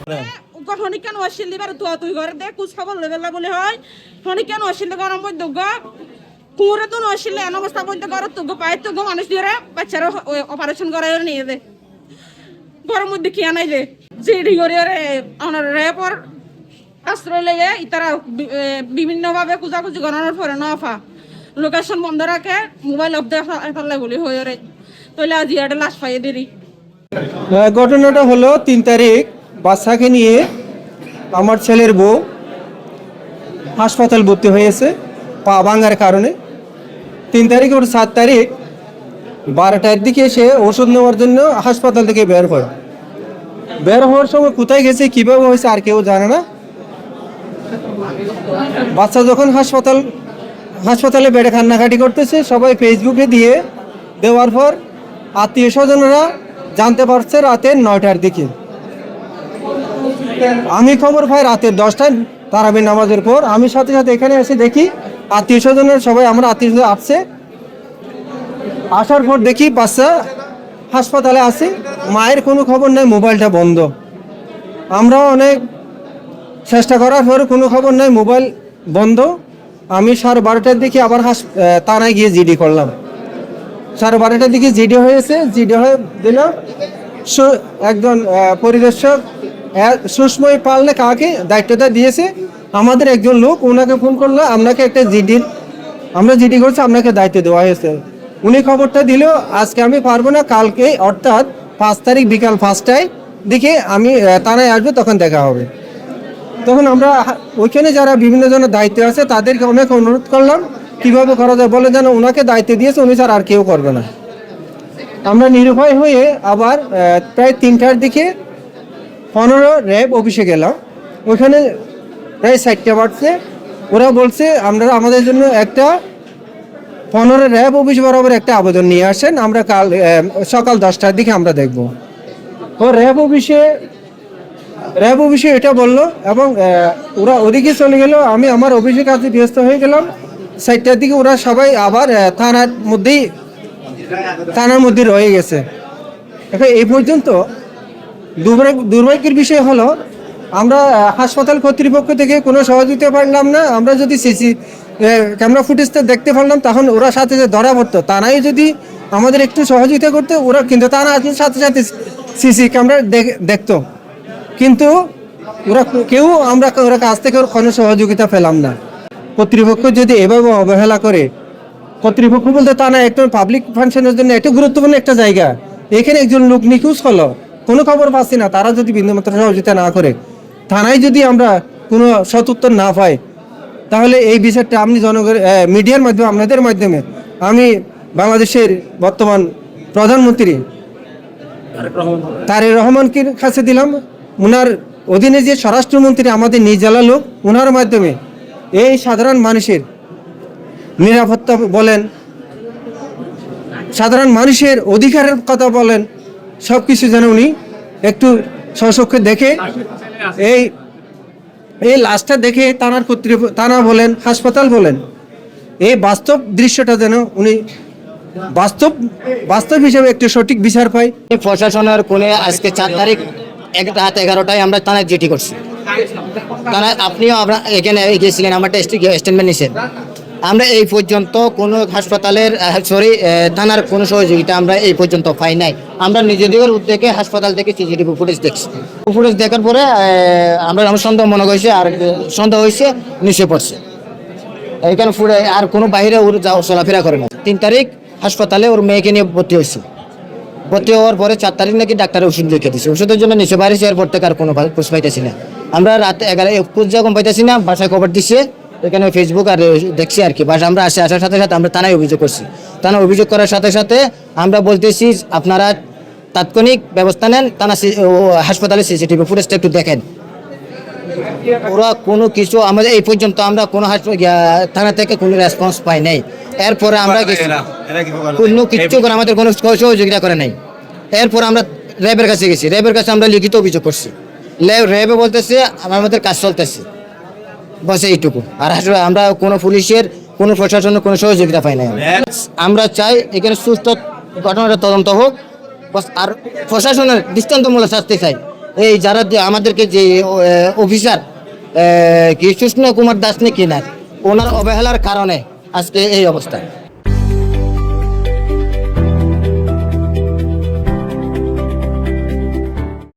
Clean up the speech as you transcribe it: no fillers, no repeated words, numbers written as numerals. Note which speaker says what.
Speaker 1: হনি কেন আসিল দিবার তুই ঘরে দেখ কুছ খবর লেবেলা বলে হয় হনি কেন আসিল গরম বই দুগ কুমরে তো আসিল এন অবস্থা বই ঘর তুগ পায় তুগ মানুষ দিয়ে বাচ্চারা অপারেশন করে নিয়ে দে ঘরের মধ্যে কি আনাই যে জিডি করে আমার রেপর আশ্রয় লেগে তারা বিভিন্নভাবে কুচাকুচি করানোর পরে নফা লোকেশন বন্ধ রাখে মোবাইল অফ দেখালে বলি হয়ে রে তাহলে আজ একটা লাশ পাইয়ে দেরি।
Speaker 2: ঘটনাটা হলো 3 তারিখ বাচ্চাকে নিয়ে আমার ছেলের বউ হাসপাতাল ভর্তি হয়েছে পা ভাঙার কারণে। 3 তারিখ ওর 7 তারিখ 12টার দিকে সে ওষুধ নেওয়ার জন্য হাসপাতাল থেকে বের হয়। বের হওয়ার সময় কোথায় গেছে কীভাবে হয়েছে আর কেউ জানে না। বাচ্চা যখন হাসপাতালে বেডে কান্নাকাটি করতেছে সবাই ফেসবুকে দিয়ে দেওয়ার পর আত্মীয় স্বজনরা জানতে পারছে রাতের 9টার দিকে। আমি খবর পাই রাতের 10টায় তারাবির নামাজের পর। আমি সাথে সাথে এখানে এসে দেখি আত্মীয় স্বজনের সবাই আমরা আত্মীয় স্বজন আসছে। আসার পর দেখি বাচ্চা হাসপাতালে আছে, মায়ের কোনো খবর নেই, মোবাইলটা বন্ধ। আমরাও অনেক চেষ্টা করার পরে কোনো খবর নেই, মোবাইল বন্ধ। আমি 12:30টার দিকে আবার থানায় গিয়ে জিডি করলাম। 12:30টার দিকে জিডি হয়েছে, জিডি হয়ে দিল একজন পরিদর্শক সুষময় পালনে কাকে দায়িত্বটা দিয়েছে আমাদের একজন লোক, ওনাকে ফোন করলো আপনাকে একটা আমরা জিডি করছি, আপনাকে দায়িত্ব দেওয়া হয়েছে। উনি খবরটা দিল আজকে আমি পারবো না, কালকে অর্থাৎ 5 তারিখ বিকাল 5টায় দিকে আমি থানায় আসবো, তখন দেখা হবে। তখন আমরা ওইখানে যারা বিভিন্ন জনের দায়িত্ব আছে তাদেরকে অনেক অনুরোধ করলাম কীভাবে করা যায়, বলে যেন ওনাকে দায়িত্ব দিয়েছে উনি স্যার আর কেউ করবে না। আমরা নিরুপায় হয়ে আবার প্রায় 3টার দিকে 15 র্যাব অফিসে গেলাম। ওইখানে প্রায় 4টা বাজছে। ওরা বলছে আপনারা আমাদের জন্য একটা 15 র্যাব অফিস বরাবর একটা আবেদন নিয়ে আসেন, আমরা কাল সকাল 10টার দিকে আমরা দেখব। ও র্যাব অফিসে এটা বললো এবং ওরা ওদিকে চলে গেল। আমি আমার অফিসের কাছে ব্যস্ত হয়ে গেলাম। 4টার দিকে ওরা সবাই আবার থানার মধ্যে রয়ে গেছে। এখন এই পর্যন্ত দুর্ভাগ্যের বিষয় হলো আমরা হাসপাতাল কর্তৃপক্ষ থেকে কোনো সহযোগিতা পারলাম না। আমরা যদি সিসি ক্যামেরা ফুটেজটা দেখতে পারলাম তখন ওরা সাথে ধরা পড়তো। তারাই যদি আমাদের একটু সহযোগিতা করতো ওরা, কিন্তু তারা সাথে সাথে সিসি ক্যামেরা দেখতো, কিন্তু ওরা কাছ থেকে কোনো সহযোগিতা পেলাম না। কর্তৃপক্ষ যদি এভাবে অবহেলা করে, কর্তৃপক্ষ বলতে তা না, একদম পাবলিক ফাংশনের জন্য একটা গুরুত্বপূর্ণ একটা জায়গা, এখানে একজন লোক নিখোঁজ হলো, কোনো খবর পাচ্ছি না, তারা যদি বিন্দুমাত্র সহযোগিতা না করে, থানায় যদি আমরা কোনো সদুত্তর না পাই, তাহলে এই বিষয়টা আপনি মিডিয়ার মাধ্যমে আপনাদের মাধ্যমে আমি বাংলাদেশের বর্তমান প্রধানমন্ত্রী তারেক রহমানকে কাছে দিলাম। ওনার অধীনে যে স্বরাষ্ট্রমন্ত্রী আমাদের নিজ জেলা লোক, ওনার মাধ্যমে এই সাধারণ মানুষের নিরাপত্তা বলেন, সাধারণ মানুষের অধিকারের কথা বলেন, সব কিছু যেন উনি একটু স্বচক্ষে দেখে এই লাশটা দেখে থানা বলেন, হাসপাতাল বলেন, এই বাস্তব দৃশ্যটা যেন উনি বাস্তব হিসেবে একটু সঠিক বিচার পায়।
Speaker 3: প্রশাসনের কোণে আজকে 4 তারিখ রাত 11টায় আমরা থানায় জিডি করছি। আপনিও এখানে গিয়েছিলেন, আমার স্টেটমেন্ট নিয়েছেন। আমরা এই পর্যন্ত কোনো হাসপাতালের থানার কোনো সহযোগিতা আমরা এই পর্যন্ত পাই নাই। আমরা নিজেদের উদ্যোগে হাসপাতাল থেকে সিসিটিভি ফুটেজ দেখছি। ফুটেজ দেখার পরে আমার সন্দেহ মনে হয়েছে, আর সন্দেহ হয়েছে নিচে পড়ছে। এখানে আর কোনো বাইরে ওর চলাফেরা করে না। 3 তারিখ হাসপাতালে ওর মেয়েকে নিয়ে ভর্তি হয়েছে। ভর্তি হওয়ার পরে 4 তারিখ নাকি ডাক্তারের ওষুধ লিখে দিচ্ছে। ওষুধের জন্য নিচে বাইরে এয়ারপোর্ট থেকে আর কোনো খোঁজ পাইতেছি না। আমরা রাত 11 যখন পাইতেছি না, বাসায় খবর দিচ্ছে, এখানে ফেসবুক আর দেখছি আর কি। আমরা আসার সাথে সাথে আমরা থানায় অভিযোগ করছি। থানায় অভিযোগ করার সাথে সাথে আমরা বলতেছি আপনারা তাৎক্ষণিক ব্যবস্থা নেন, হাসপাতালে সিসিটিভি ফুটেজটা একটু দেখেন। ওরা কোনো কিছু আমাদের এই পর্যন্ত আমরা কোনো থানা থেকে কোনো রেসপন্স পাই নাই। এরপরে আমরা কোনো কিছু করে আমাদের কোনো সহযোগিতা করে নাই। এরপর আমরা র্যাবের কাছে গেছি। র্যাবের কাছে আমরা লিখিত অভিযোগ করছি। র্যাবে বলতেছে আমাদের কাজ চলতেছে, বস এইটুকু। আর আমরা কোনো পুলিশের কোনো প্রশাসনের কোনো সহযোগিতা পাই নাই। আমরা চাই এখানে সুস্থ ঘটনাটা তদন্ত হোক, আর প্রশাসনের দৃষ্টান্তমূলক শাস্তি চাই। এই যারা আমাদেরকে যে অফিসার কি কৃষ্ণ কুমার দাস নে কিনার ওনার অবহেলার কারণে আজকে এই অবস্থা।